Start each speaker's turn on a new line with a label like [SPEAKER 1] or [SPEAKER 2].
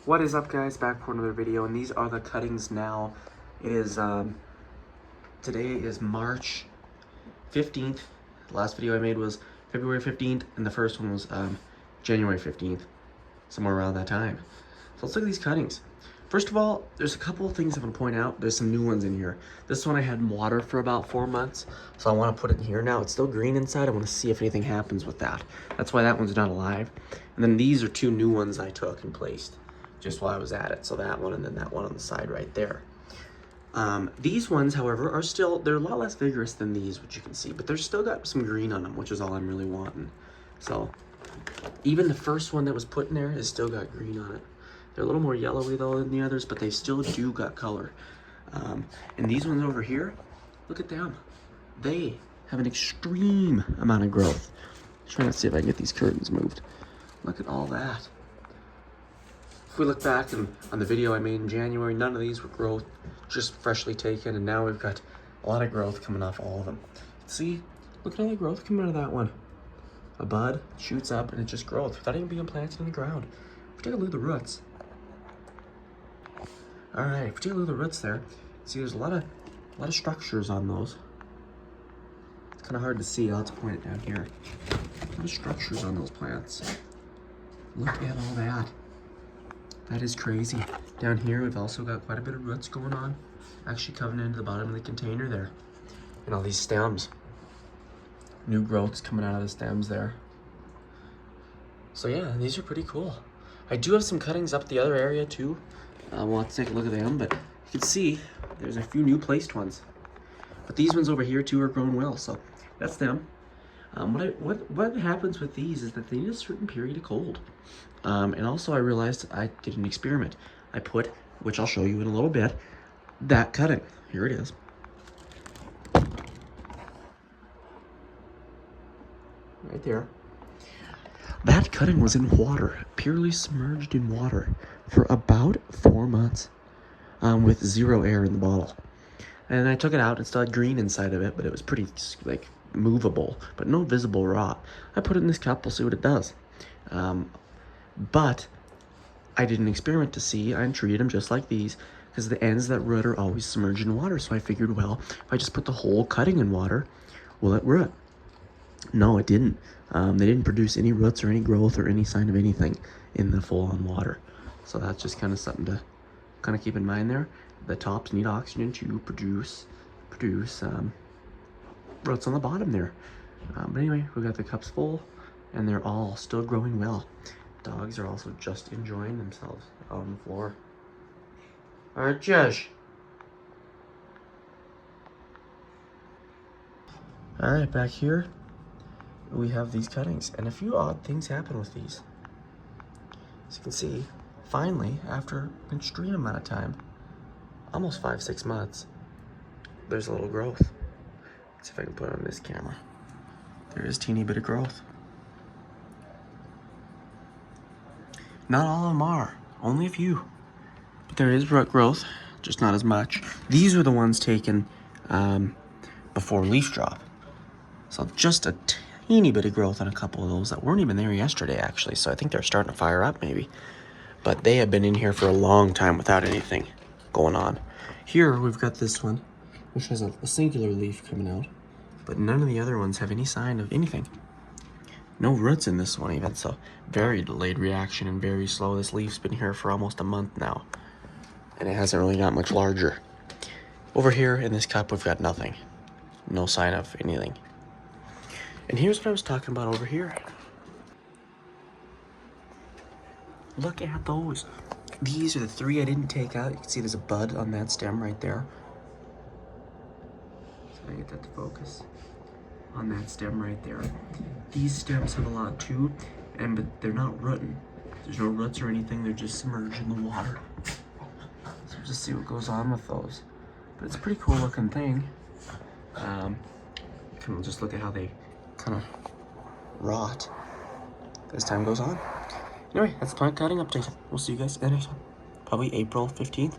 [SPEAKER 1] What is up, guys? Back for another video, and these are the cuttings now. It is today is March 15th. The last video I made was February 15th, and the first one was January 15th, somewhere around that time. So let's look at these cuttings. First of all, there's a couple of things I want to point out. There's some new ones in here. This one I had in water for about 4 months, so I want to put it in here now. It's still green inside. I want to see if anything happens with that. That's why that one's not alive. And then these are two new ones I took and placed just while I was at it. So that one and then that one on the side right there. These ones, however, are still, they're a lot less vigorous than these, which you can see, but they're still got some green on them, which is all I'm really wanting. So even the first one that was put in there has still got green on it. They're a little more yellowy though than the others, but they still do got color. And these ones over here, look at them. They have an extreme amount of growth. I'm trying to see if I can get these curtains moved. Look at all that. If we look back on the video I made in January, none of these were growth, just freshly taken, and now we've got a lot of growth coming off all of them. See, look at all the growth coming out of that one. A bud shoots up and it just grows without even being planted in the ground. If we take a look at the roots. All right, if we take a look at the roots there, see there's a lot of structures on those. It's kind of hard to see. I'll have to point it down here. A lot of structures on those plants. Look at all that. That is crazy. Down here, we've also got quite a bit of roots going on, actually coming into the bottom of the container there. And all these stems. New growths coming out of the stems there. So yeah, these are pretty cool. I do have some cuttings up the other area too. We'll have to take a look at them, but you can see there's a few new placed ones. But these ones over here too are growing well, so that's them. What happens with these is that they need a certain period of cold. And also I realized I did an experiment. I put, which I'll show you in a little bit, that cutting. Here it is. Right there. That cutting was in water, purely submerged in water for about 4 months with 0 air in the bottle. And I took it out and still had green inside of it, but it was pretty like movable, but no visible rot. I put it in this cup, we'll see what it does. But I did an experiment to see and treated them just like these, because the ends that root are always submerged in water. So I figured, well, if I just put the whole cutting in water, will it root? No, it didn't. They didn't produce any roots or any growth or any sign of anything in the full-on water. So that's just kind of something to kind of keep in mind there. The tops need oxygen to produce roots on the bottom there. But anyway, we got the cups full, and they're all still growing well. Dogs are also just enjoying themselves out on the floor. All right, Josh. All right, back here, we have these cuttings, and a few odd things happen with these. As you can see, finally, after an extreme amount of time, almost 5-6 months, there's a little growth. Let's see if I can put it on this camera. There is a teeny bit of growth. Not all of them are, only a few. But there is root growth, just not as much. These are the ones taken before leaf drop. So just a teeny bit of growth on a couple of those that weren't even there yesterday, actually. So I think they're starting to fire up maybe. But they have been in here for a long time without anything going on. Here we've got this one, which has a singular leaf coming out. But none of the other ones have any sign of anything. No roots in this one even, so very delayed reaction and very slow. This leaf's been here for almost a month now, and it hasn't really got much larger. Over here in this cup, we've got nothing. No sign of anything. And here's what I was talking about over here. Look at those. These are the 3 I didn't take out. You can see there's a bud on that stem right there. So I get that to focus. On that stem right there. These stems have a lot too, but they're not rooting. There's no roots or anything, they're just submerged in the water. So we'll just see what goes on with those. But it's a pretty cool looking thing. You can just look at how they kind of rot as time goes on. Anyway, that's the plant cutting update. We'll see you guys in the next one. Probably April 15th.